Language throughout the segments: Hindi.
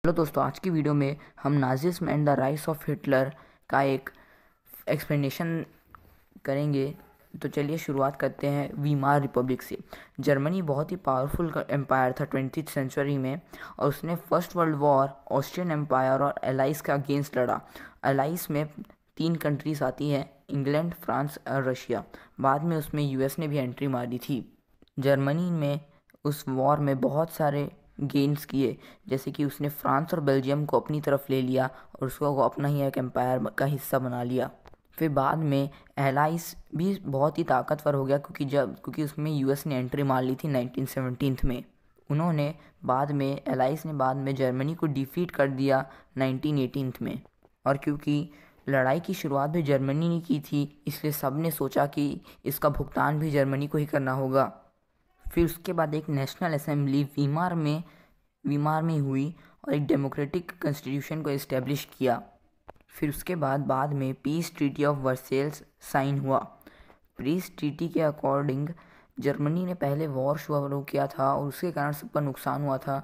हेलो दोस्तों, आज की वीडियो में हम Nazism and the rise of Hitler का एक एक्सप्लेनेशन करेंगे। तो चलिए शुरुआत करते हैं वीमार रिपब्लिक से। जर्मनी बहुत ही पावरफुल एम्पायर था 20th सेंचुरी में, और उसने first world war Austrian empire और एलाइज के अगेंस्ट लड़ा। एलाइज में 3 कंट्रीज आती हैं, इंग्लैंड, फ्रांस और रशिया। बाद में उसमें यूएस ने भी एंट्री मारी थी। जर्मनी में उस वॉर में बहुत सारे गेन्स किए, जैसे कि उसने फ्रांस और बेल्जियम को अपनी तरफ ले लिया और उसको अपना ही एक एम्पायर का हिस्सा बना लिया। फिर बाद में एलाइज भी बहुत ही ताकतवर हो गया, क्योंकि उसमें यूएस ने एंट्री मार ली थी 1917 में। उन्होंने बाद में एलाइज ने बाद में जर्मनी को डिफीट कर दिया 1918 में। और क्योंकि लड़ाई की शुरुआत भी जर्मनी ने की थी, इसलिए सब ने सोचा कि इसका भुगतान भी जर्मनी को ही करना होगा। फिर उसके बाद एक नेशनल असेंबली वीमार में हुई और एक डेमोक्रेटिक कॉन्स्टिट्यूशन को इस्टेब्लिश किया। फिर उसके बाद में peace treaty of Versailles sign हुआ। पीस ट्रीटी के अकॉर्डिंग जर्मनी ने पहले वॉर शुरू किया था और उसके कारण सबका नुकसान हुआ था,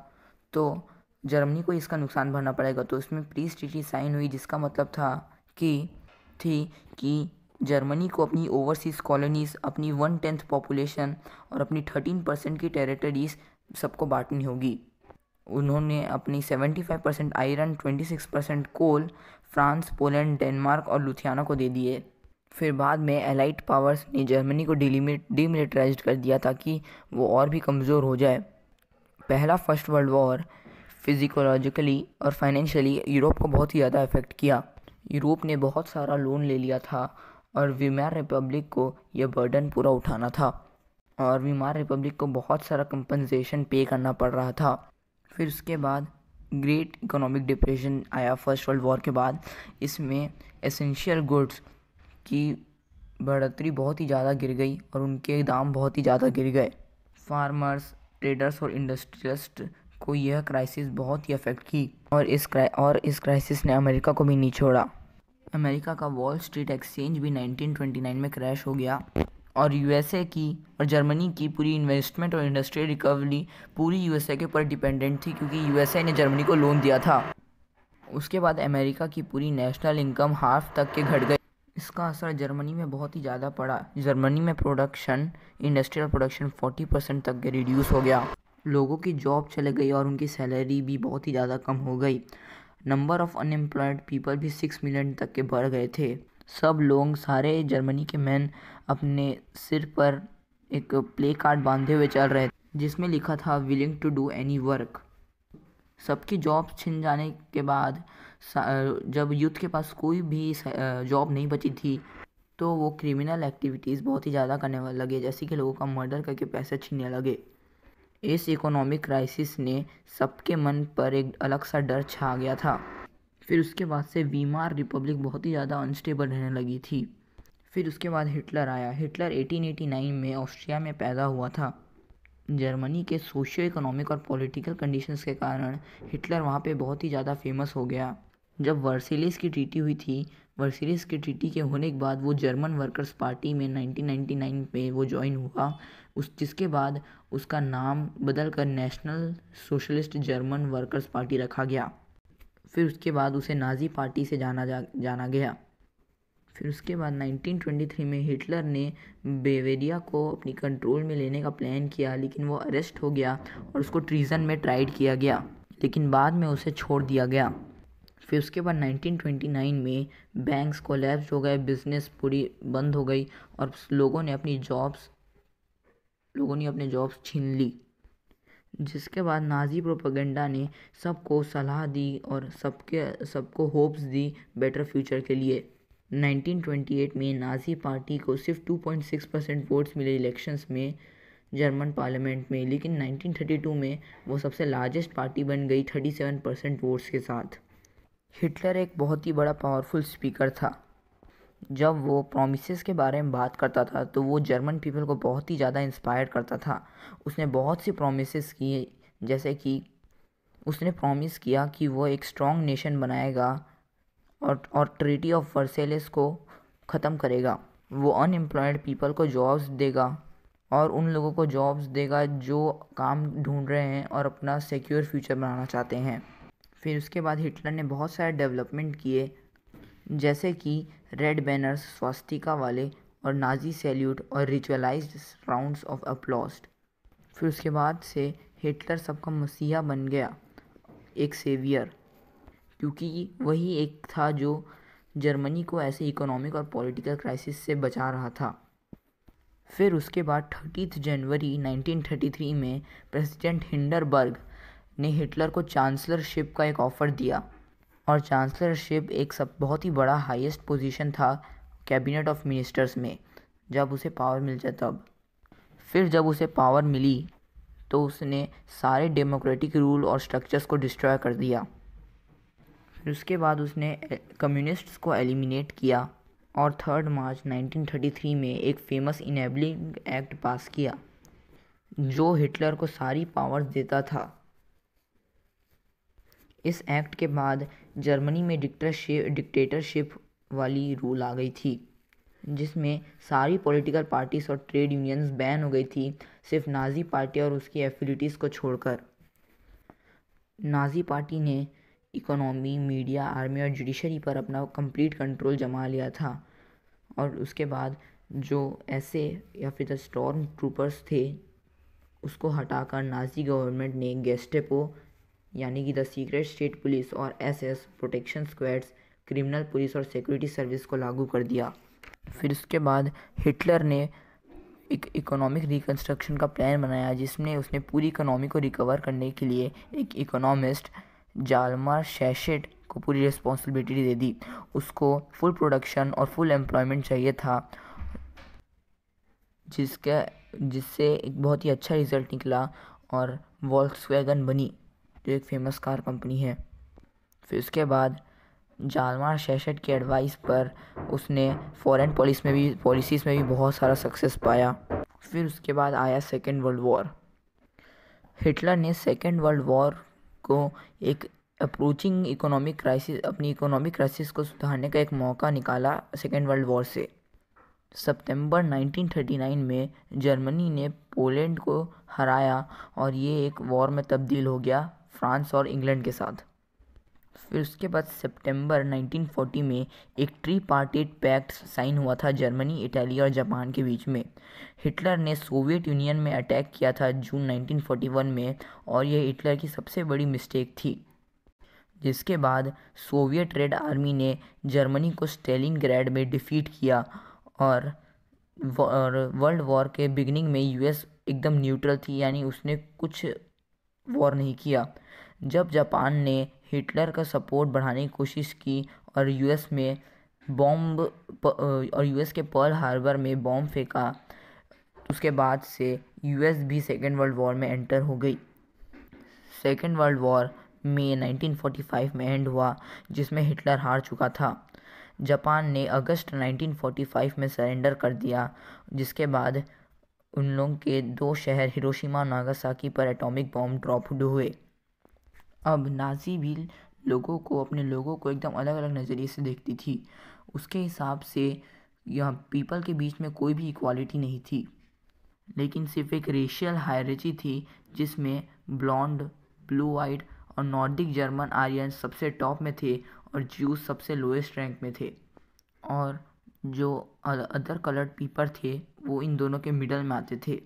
तो जर्मनी को इसका नुकसान भरना पड़ेगा। तो इसमें पीस ट्रीटी साइन हुई, जिसका मतलब थी कि जर्मनी को अपनी ओवरसीज़ कॉलोनीज़, अपनी 1/10 पॉपुलेशन और अपनी 13% की टेरिटरीज सबको बांटनी होगी। उन्होंने अपनी 75% आयरन, 26% कोल फ्रांस, पोलैंड, डेनमार्क और लुथियाना को दे दिए। फिर बाद में एलाइड पावर्स ने जर्मनी को डीमिलिटराइज्ड कर दिया ताकि वो और भी कमज़ोर हो जाए। पहला फर्स्ट वर्ल्ड वॉर फिजिकोलॉजिकली और फाइनेंशियली यूरोप को बहुत ही ज़्यादा इफ़ेक्ट किया। यूरोप ने बहुत सारा लोन ले लिया था और वीमार रिपब्लिक को यह बर्डन पूरा उठाना था, और वीमार रिपब्लिक को बहुत सारा कंपनसेशन पे करना पड़ रहा था। फिर उसके बाद ग्रेट इकोनॉमिक डिप्रेशन आया फर्स्ट वर्ल्ड वॉर के बाद। इसमें एसेंशियल गुड्स की बढ़ोतरी बहुत ही ज़्यादा गिर गई और उनके दाम बहुत ही ज़्यादा गिर गए। फार्मर्स, ट्रेडर्स और इंडस्ट्रियलिस्ट को यह क्राइसिस बहुत ही अफेक्ट की, और इस क्राइसिस ने अमेरिका को भी नहीं छोड़ा। अमेरिका का वॉल स्ट्रीट एक्सचेंज भी 1929 में क्रैश हो गया, और यूएसए की और जर्मनी की पूरी इन्वेस्टमेंट और इंडस्ट्रियल रिकवरी पूरी यूएसए के ऊपर डिपेंडेंट थी, क्योंकि यूएसए ने जर्मनी को लोन दिया था। उसके बाद अमेरिका की पूरी नेशनल इनकम हाफ तक के घट गई। इसका असर जर्मनी में बहुत ही ज़्यादा पड़ा। जर्मनी में इंडस्ट्रियल प्रोडक्शन 40% तक के रिड्यूस हो गया। लोगों की जॉब चले गई और उनकी सैलरी भी बहुत ही ज़्यादा कम हो गई। नंबर ऑफ़ अनएम्प्लॉयड पीपल भी 6 मिलियन तक के बढ़ गए थे। सब लोग, सारे जर्मनी के मैन अपने सिर पर एक प्ले कार्ड बांधे हुए चल रहे थे, जिसमें लिखा था willing to do any work. सबकी जॉब छिन जाने के बाद जब यूथ के पास कोई भी जॉब नहीं बची थी, तो वो क्रिमिनल एक्टिविटीज़ बहुत ही ज़्यादा करने लगे, जैसे कि लोगों का मर्डर करके पैसे छीनने लगे। इस इकोनॉमिक क्राइसिस ने सबके मन पर एक अलग सा डर छा गया था। फिर उसके बाद से वीमार रिपब्लिक बहुत ही ज़्यादा अनस्टेबल रहने लगी थी। फिर उसके बाद हिटलर आया। हिटलर 1889 में ऑस्ट्रिया में पैदा हुआ था। जर्मनी के सोशियो इकोनॉमिक और पॉलिटिकल कंडीशंस के कारण हिटलर वहाँ पे बहुत ही ज़्यादा फेमस हो गया। जब वर्सेलिस की ट्रीटी हुई थी, वर्सेलिस की ट्रीटी के होने के बाद वो जर्मन वर्कर्स पार्टी में 1999 में वो ज्वाइन हुआ, जिसके बाद उसका नाम बदलकर national socialist German workers party रखा गया। फिर उसके बाद उसे नाजी पार्टी से जाना गया। फिर उसके बाद 1923 में हिटलर ने बेवेरिया को अपनी कंट्रोल में लेने का प्लान किया, लेकिन वो अरेस्ट हो गया और उसको ट्रीजन में ट्राइड किया गया, लेकिन बाद में उसे छोड़ दिया गया। फिर उसके बाद 1929 में बैंक्स कोलैप्स हो गए, बिजनेस पूरी बंद हो गई और लोगों ने अपने जॉब्स छीन ली। जिसके बाद नाजी प्रोपेगेंडा ने सबको सलाह दी और सबको होप्स दी बेटर फ्यूचर के लिए। 1928 में नाजी पार्टी को सिर्फ 2.6% वोट्स मिले इलेक्शंस में जर्मन पार्लियामेंट में, लेकिन 1932 में वो सबसे लार्जेस्ट पार्टी बन गई 37% वोट्स के साथ। हिटलर एक बहुत ही बड़ा पावरफुल स्पीकर था। जब वो प्रोमिसेस के बारे में बात करता था तो वो जर्मन पीपल को बहुत ही ज़्यादा इंस्पायर करता था। उसने बहुत सी प्रोमिसेस किए, जैसे कि उसने प्रॉमिस किया कि वो एक स्ट्रॉन्ग नेशन बनाएगा और ट्रीटी ऑफ वर्सेलिस को ख़त्म करेगा। वो अनएम्प्लॉयड पीपल को जॉब्स देगा और उन लोगों को जॉब्स देगा जो काम ढूंढ रहे हैं और अपना सिक्योर फ्यूचर बनाना चाहते हैं। फिर उसके बाद हिटलर ने बहुत सारे डेवलपमेंट किए, जैसे कि रेड बैनर्स स्वास्तिका वाले और नाजी सैल्यूट और रिचुअलाइज्ड राउंड्स ऑफ अपलॉस्ट। फिर उसके बाद से हिटलर सबका मसीहा बन गया, एक सेवियर, क्योंकि वही एक था जो जर्मनी को ऐसे इकोनॉमिक और पॉलिटिकल क्राइसिस से बचा रहा था। फिर उसके बाद 30 जनवरी 1933 में प्रेसिडेंट हिंडरबर्ग ने हिटलर को चांसलरशिप का एक ऑफ़र दिया, और चांसलरशिप एक सब बहुत ही बड़ा हाईएस्ट पोजीशन था कैबिनेट ऑफ मिनिस्टर्स में, जब उसे पावर मिल जाए तब। फिर जब उसे पावर मिली तो उसने सारे डेमोक्रेटिक रूल और स्ट्रक्चर्स को डिस्ट्रॉय कर दिया। फिर उसके बाद उसने कम्युनिस्ट्स को एलिमिनेट किया और 3 मार्च 1933 में एक फेमस इनेबलिंग एक्ट पास किया जो हिटलर को सारी पावर्स देता था। इस एक्ट के बाद जर्मनी में डिक्टेटरशिप वाली रूल आ गई थी, जिसमें सारी पॉलिटिकल पार्टीज और ट्रेड यूनियंस बैन हो गई थी, सिर्फ नाजी पार्टी और उसकी एफिलिटीज़ को छोड़कर। नाजी पार्टी ने इकोनॉमी, मीडिया, आर्मी और जुडिशरी पर अपना कंप्लीट कंट्रोल जमा लिया था। और उसके बाद जो ऐसे या फिर द स्टॉर्म ट्रूपर्स थे उसको हटाकर नाजी गवर्नमेंट ने गेस्टेपो यानी कि द सीक्रेट स्टेट पुलिस और SS protection squads, criminal police और सिक्योरिटी सर्विस को लागू कर दिया। फिर उसके बाद हिटलर ने एक इकोनॉमिक रिकन्स्ट्रक्शन का प्लान बनाया, जिसमें उसने पूरी इकोनॉमी को रिकवर करने के लिए एक इकोनॉमिस्ट जालमार शैशेट को पूरी रिस्पॉन्सिबिलिटी दे दी। उसको फुल प्रोडक्शन और फुल एम्प्लॉयमेंट चाहिए था, जिससे एक बहुत ही अच्छा रिज़ल्ट निकला और वॉल्क्सवैगन बनी, जो एक फेमस कार कंपनी है। फिर उसके बाद जालमार शैशेट के एडवाइस पर उसने फॉरेन पॉलिसीज़ में भी बहुत सारा सक्सेस पाया। फिर उसके बाद आया सेकेंड वर्ल्ड वॉर। हिटलर ने सेकेंड वर्ल्ड वॉर को एक अप्रोचिंग अपनी इकोनॉमिक क्राइसिस को सुधारने का एक मौका निकाला सेकेंड वर्ल्ड वॉर से। सितंबर 1939 में जर्मनी ने पोलैंड को हराया और ये एक वॉर में तब्दील हो गया फ्रांस और इंग्लैंड के साथ। फिर उसके बाद सितंबर 1940 में एक ट्रीपार्टिट पैक्ट साइन हुआ था जर्मनी, इटली और जापान के बीच में। हिटलर ने सोवियत यूनियन में अटैक किया था जून 1941 में, और यह हिटलर की सबसे बड़ी मिस्टेक थी। जिसके बाद सोवियत रेड आर्मी ने जर्मनी को स्टेलिनग्राड में डिफीट किया, और वर्ल्ड वॉर के बिगिनिंग में यूएस एकदम न्यूट्रल थी, यानी उसने कुछ वॉर नहीं किया। जब जापान ने हिटलर का सपोर्ट बढ़ाने की कोशिश की और यूएस के पर्ल हार्बर में बॉम्ब फेंका, उसके बाद से यूएस भी सेकेंड वर्ल्ड वॉर में एंटर हो गई। सेकेंड वर्ल्ड वॉर मई 1945 में एंड हुआ, जिसमें हिटलर हार चुका था। जापान ने अगस्त 1945 में सरेंडर कर दिया, जिसके बाद उन लोगों के 2 शहर हिरोशिमा और नागासाकी पर एटॉमिक बॉम्ब ड्रॉप हुए। अब नाजी भी अपने लोगों को एकदम अलग अलग नज़रिए से देखती थी। उसके हिसाब से यहाँ पीपल के बीच में कोई भी इक्वालिटी नहीं थी, लेकिन सिर्फ एक रेशियल हायरार्की थी, जिसमें ब्लॉन्ड, ब्लू वाइट और नॉर्डिक जर्मन आर्यन सबसे टॉप में थे और ज्यूस सबसे लोएस्ट रैंक में थे, और जो अदर कलर्ड पीपल थे वो इन दोनों के मिडल में आते थे।